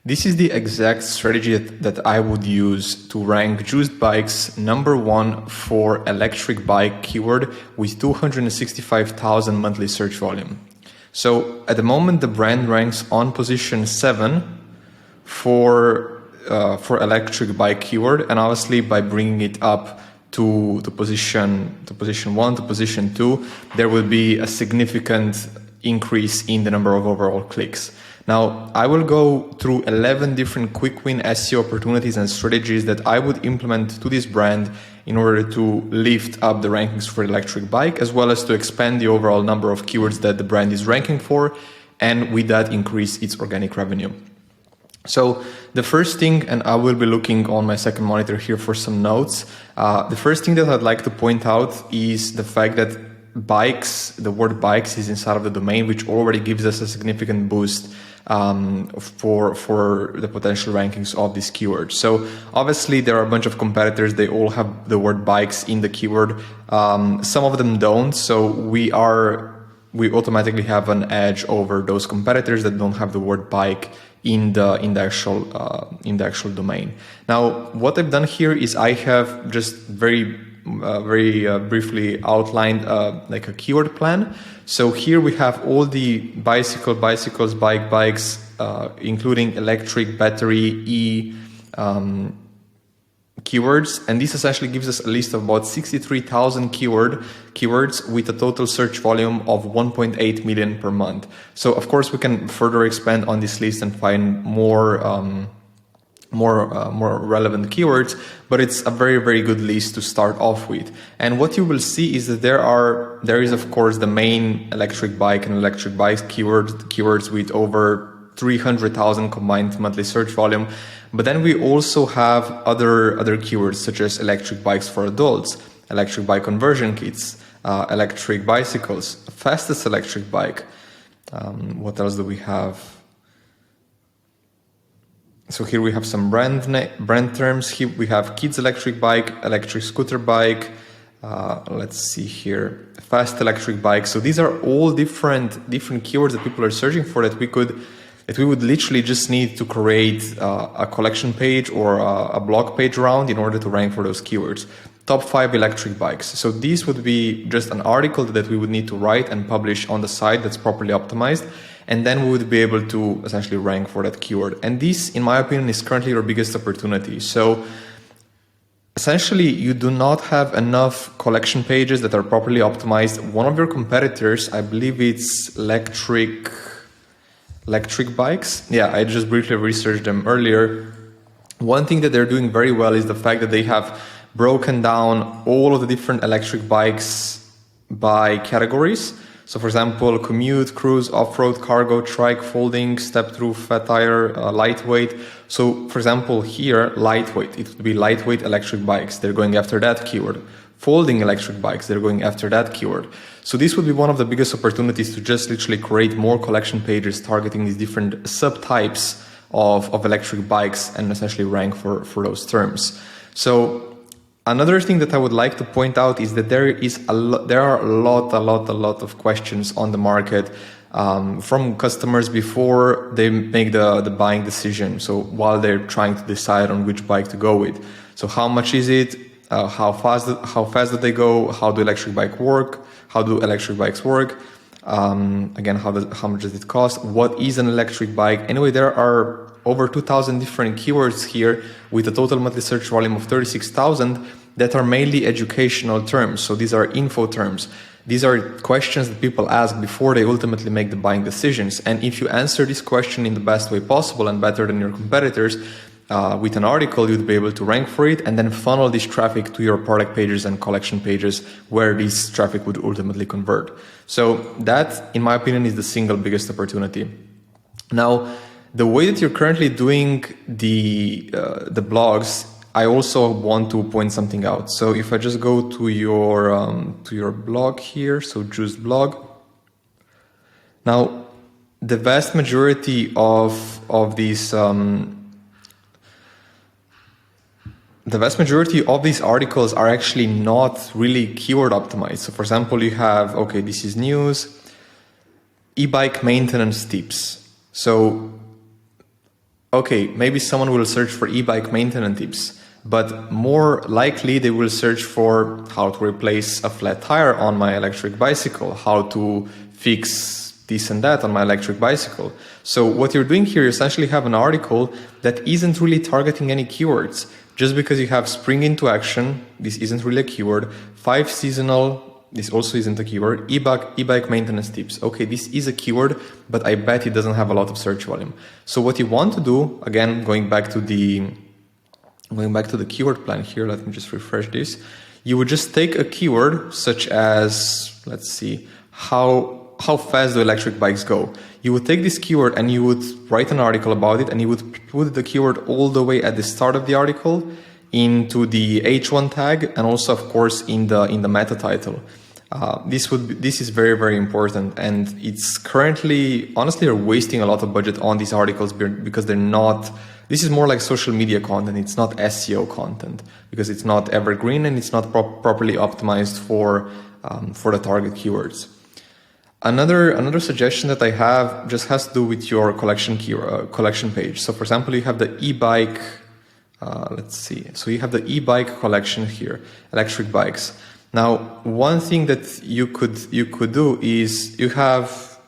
This is the exact strategy that I would use to rank juiced bikes #1 for electric bike keyword with 265,000 monthly search volume. So at the moment, the brand ranks on position 7 for electric bike keyword, and obviously by bringing it up to position 1 to position 2, there will be a significant increase in the number of overall clicks. Now, I will go through 11 different quick win SEO opportunities and strategies that I would implement to this brand in order to lift up the rankings for electric bike, as well as to expand the overall number of keywords that the brand is ranking for, and with that increase its organic revenue. So the first thing, and I will be looking on my second monitor here for some notes, the first thing that I'd like to point out is the fact that bikes, the word bikes is inside of the domain, which already gives us a significant boost for the potential rankings of this keyword. So obviously there are a bunch of competitors, they all have the word bikes in the keyword. Some of them don't, so we automatically have an edge over those competitors that don't have the word bike in the actual domain. Now, what I've done here is I have just very briefly outlined like a keyword plan. So here we have all the bicycles, bikes, including electric, battery, keywords, and this essentially gives us a list of about 63,000 keywords with a total search volume of 1.8 million per month. So of course we can further expand on this list and find more relevant keywords, but it's a very good list to start off with. And what you will see is that there is of course the main electric bike and electric bikes keywords with over 300,000 combined monthly search volume. But then we also have other keywords such as electric bikes for adults, electric bike conversion kits, electric bicycles, fastest electric bike. What else do we have? So here we have some brand terms. Here we have kids electric bike, electric scooter bike. Let's see here, fast electric bike. So these are all different keywords that people are searching for that we would literally just need to create a collection page or a blog page around in order to rank for those keywords. Top 5 electric bikes. So this would be just an article that we would need to write and publish on the site that's properly optimized. And then we would be able to essentially rank for that keyword. And this, in my opinion, is currently your biggest opportunity. So essentially, you do not have enough collection pages that are properly optimized. One of your competitors, I believe it's electric bikes. Yeah, I just briefly researched them earlier. One thing that they're doing very well is the fact that they have broken down all of the different electric bikes by categories. So for example, commute, cruise, off-road, cargo, trike, folding, step-through, fat tire, lightweight. So for example, here, lightweight, it would be lightweight electric bikes. They're going after that keyword. Folding electric bikes, they're going after that keyword. So this would be one of the biggest opportunities to just literally create more collection pages targeting these different subtypes of electric bikes and essentially rank for those terms. So another thing that I would like to point out is that there are a lot of questions on the market from customers before they make the buying decision. So while they're trying to decide on which bike to go with. So how much is it? How fast do they go? How do electric bikes work? Again, how much does it cost? What is an electric bike? Anyway, there are over 2,000 different keywords here with a total monthly search volume of 36,000 that are mainly educational terms. So these are info terms. These are questions that people ask before they ultimately make the buying decisions. And if you answer this question in the best way possible and better than your competitors, with an article, you'd be able to rank for it and then funnel this traffic to your product pages and collection pages where this traffic would ultimately convert. So that, in my opinion, is the single biggest opportunity. Now, the way that you're currently doing the blogs, I also want to point something out. So if I just go to your blog here, so Juice blog. Now, the vast majority of these articles are actually not really keyword optimized. So for example, you have, okay, this is news, e-bike maintenance tips. So okay, maybe someone will search for e-bike maintenance tips, but more likely they will search for how to replace a flat tire on my electric bicycle, how to fix this and that on my electric bicycle. So what you're doing here, you essentially have an article that isn't really targeting any keywords. Just because you have spring into action, this isn't really a keyword. 5 seasonal, this also isn't a keyword. E-bike maintenance tips. Okay, this is a keyword, but I bet it doesn't have a lot of search volume. So what you want to do, again, going back to the keyword plan here, let me just refresh this. You would just take a keyword such as, let's see, how fast do electric bikes go? You would take this keyword and you would write an article about it, and you would put the keyword all the way at the start of the article into the H1 tag, and also of course in the meta title. This is very, very important, and it's currently, honestly, are wasting a lot of budget on these articles because they're not. This is more like social media content. It's not SEO content because it's not evergreen and it's not properly optimized for the target keywords. Another suggestion that I have just has to do with your collection page. So for example, you have the e-bike, let's see. So you have the e-bike collection here, electric bikes. Now, one thing that you could do is you have,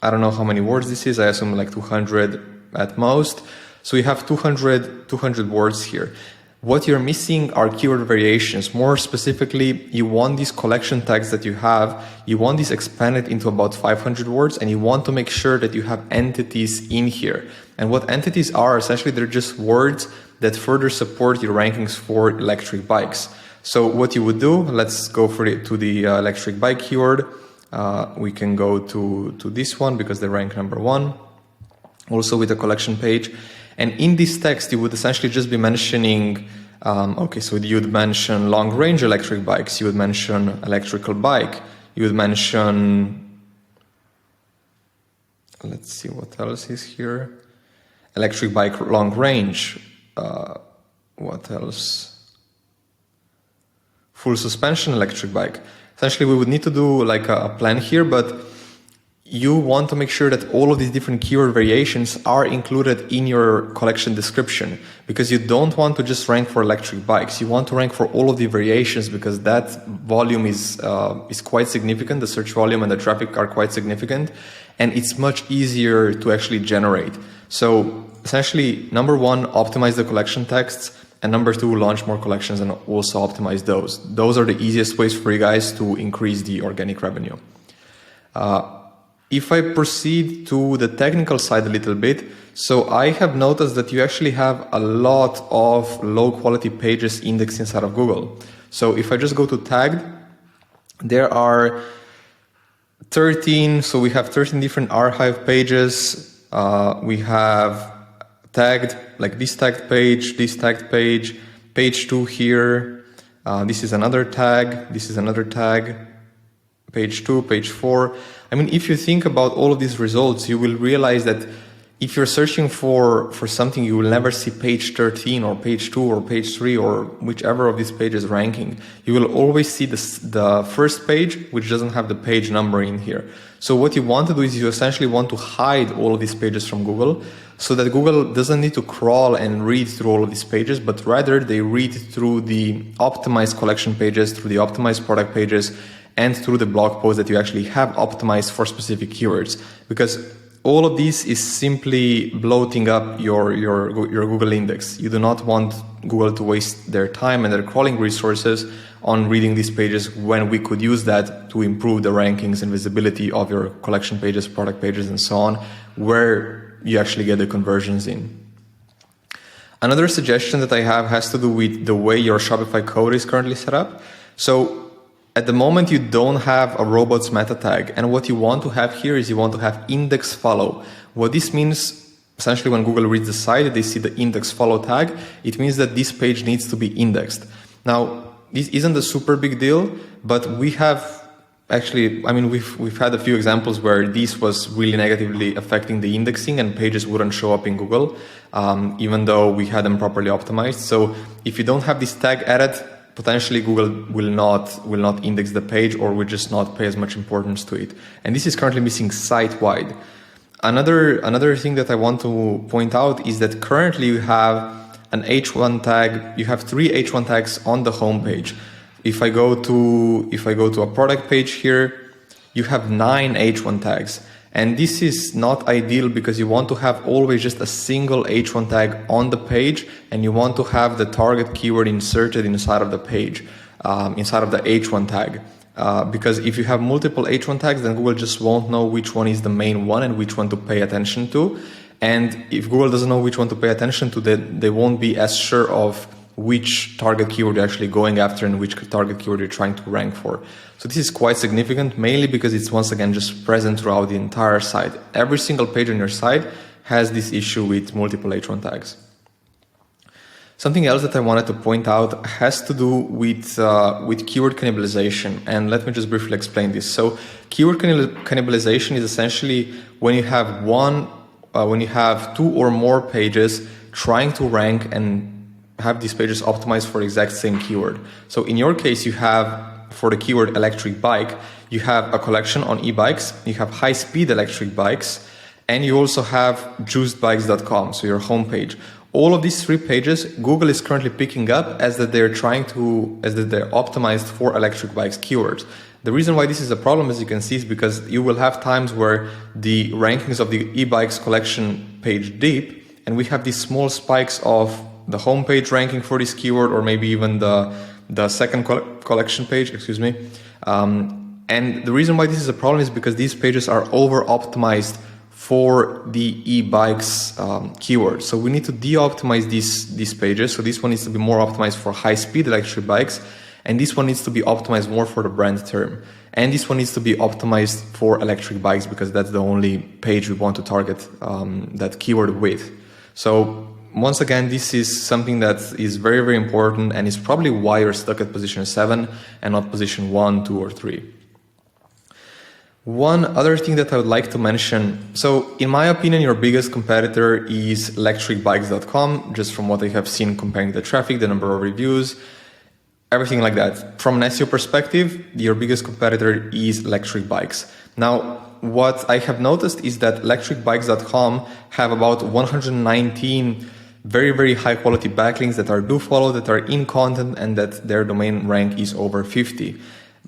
I don't know how many words this is. I assume like 200 at most. So you have 200 words here. What you're missing are keyword variations. More specifically, you want these collection tags that you have, you want these expanded into about 500 words, and you want to make sure that you have entities in here. And what entities are, essentially, they're just words that further support your rankings for electric bikes. So what you would do, let's go to the electric bike keyword. We can go to this one because they rank number 1, also with a collection page. And in this text, you would essentially just be mentioning, so you'd mention long range electric bikes, you would mention electrical bike, you would mention, let's see what else is here, electric bike long range, what else, full suspension electric bike. Essentially, we would need to do like a plan here, but you want to make sure that all of these different keyword variations are included in your collection description, because you don't want to just rank for electric bikes. You want to rank for all of the variations, because that volume is quite significant. The search volume and the traffic are quite significant, and it's much easier to actually generate. So essentially, number 1, optimize the collection texts, and number 2, launch more collections and also optimize those. Those are the easiest ways for you guys to increase the organic revenue. If I proceed to the technical side a little bit, so I have noticed that you actually have a lot of low quality pages indexed inside of Google. So if I just go to tagged, there are 13, so we have 13 different archive pages. We have tagged, like this tagged page, page 2 here. This is another tag, this is another tag, page 2, page 4. I mean, if you think about all of these results, you will realize that if you're searching for something, you will never see page 13 or page 2 or page 3 or whichever of these pages ranking. You will always see the first page, which doesn't have the page number in here. So what you want to do is you essentially want to hide all of these pages from Google, so that Google doesn't need to crawl and read through all of these pages, but rather they read through the optimized collection pages, through the optimized product pages, and through the blog post that you actually have optimized for specific keywords. Because all of this is simply bloating up your Google index. You do not want Google to waste their time and their crawling resources on reading these pages, when we could use that to improve the rankings and visibility of your collection pages, product pages, and so on, where you actually get the conversions in. Another suggestion that I have has to do with the way your Shopify code is currently set up. So at the moment, you don't have a robots meta tag. And what you want to have here is you want to have index follow. What this means, essentially, when Google reads the site, they see the index follow tag. It means that this page needs to be indexed. Now, this isn't a super big deal, but we have actually, I mean, we've had a few examples where this was really negatively affecting the indexing and pages wouldn't show up in Google, even though we had them properly optimized. So if you don't have this tag added, potentially Google will not index the page, or will just not pay as much importance to it. And this is currently missing site-wide. Another thing that I want to point out is that currently you have an H1 tag. You have 3 H1 tags on the home page. If I go to a product page here, you have 9 H1 tags. And this is not ideal because you want to have always just a single H1 tag on the page, and you want to have the target keyword inserted inside of the page, inside of the H1 tag. Because if you have multiple H1 tags, then Google just won't know which one is the main one and which one to pay attention to. And if Google doesn't know which one to pay attention to, they won't be as sure of which target keyword you're actually going after and which target keyword you're trying to rank for. So this is quite significant, mainly because it's once again just present throughout the entire site. Every single page on your site has this issue with multiple H1 tags. Something else that I wanted to point out has to do with keyword cannibalization, and let me just briefly explain this. So, keyword cannibalization is essentially when you have when you have 2 or more pages trying to rank and have these pages optimized for the exact same keyword. So, in your case, you have for the keyword electric bike, you have a collection on e-bikes, you have high-speed electric bikes, and you also have juicedbikes.com, so your homepage. All of these 3 pages, Google is currently picking up as that they're optimized for electric bikes keywords. The reason why this is a problem, as you can see, is because you will have times where the rankings of the e-bikes collection page dip, and we have these small spikes of the homepage ranking for this keyword, or maybe even the second collection page, and the reason why this is a problem is because these pages are over-optimized for the e-bikes keyword. So we need to de-optimize these pages. So this one needs to be more optimized for high-speed electric bikes, and this one needs to be optimized more for the brand term. And this one needs to be optimized for electric bikes because that's the only page we want to target that keyword with. So once again, this is something that is very, very important, and is probably why you're stuck at position 7 and not position 1, 2, or 3. One other thing that I would like to mention, so in my opinion, your biggest competitor is electricbikes.com, just from what I have seen comparing the traffic, the number of reviews, everything like that. From an SEO perspective, your biggest competitor is electric bikes. Now, what I have noticed is that electricbikes.com have about 119 very, very high quality backlinks that are do follow, that are in content, and that their domain rank is over 50.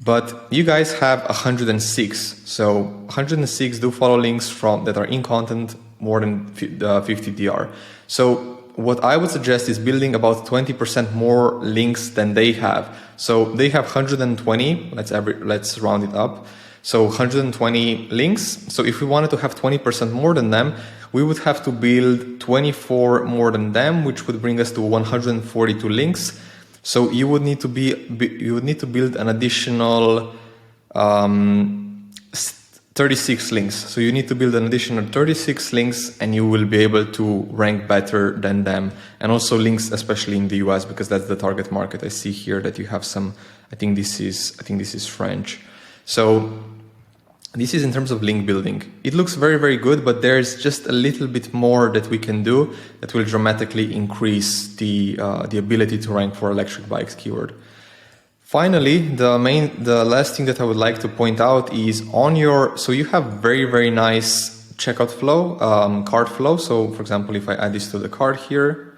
But you guys have 106. So 106 do follow links that are in content more than 50 DR. So what I would suggest is building about 20% more links than they have. So they have 120, let's round it up. So 120 links. So if we wanted to have 20% more than them, we would have to build 24 more than them, which would bring us to 142 links. So you would need to build an additional 36 links. So you need to build an additional 36 links, and you will be able to rank better than them. And also links, especially in the US, because that's the target market. I see here that you have some. I think this is French. So this is in terms of link building. It looks very, very good, but there's just a little bit more that we can do that will dramatically increase the ability to rank for electric bikes keyword. Finally, the last thing that I would like to point out is so you have very, very nice checkout flow, cart flow. So for example, if I add this to the cart here,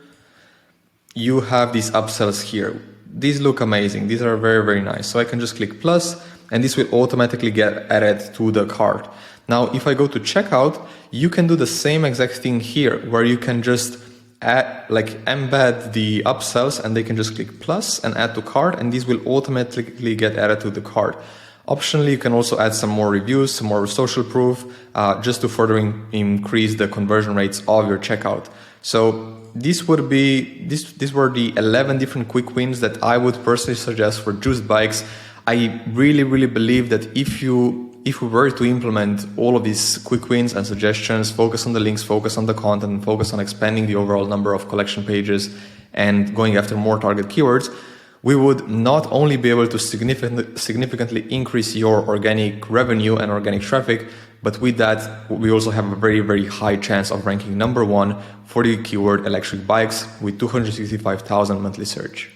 you have these upsells here. These look amazing. These are very, very nice. So I can just click plus, and this will automatically get added to the cart. Now, if I go to checkout, you can do the same exact thing here, where you can just embed the upsells, and they can just click plus and add to cart, and these will automatically get added to the cart. Optionally, you can also add some more reviews, some more social proof, just to further increase the conversion rates of your checkout. So these were the 11 different quick wins that I would personally suggest for Juiced Bikes. I really, really believe that if we were to implement all of these quick wins and suggestions, focus on the links, focus on the content, focus on expanding the overall number of collection pages and going after more target keywords, we would not only be able to significantly increase your organic revenue and organic traffic, but with that, we also have a very, very high chance of ranking number 1 for the keyword electric bikes with 265,000 monthly search.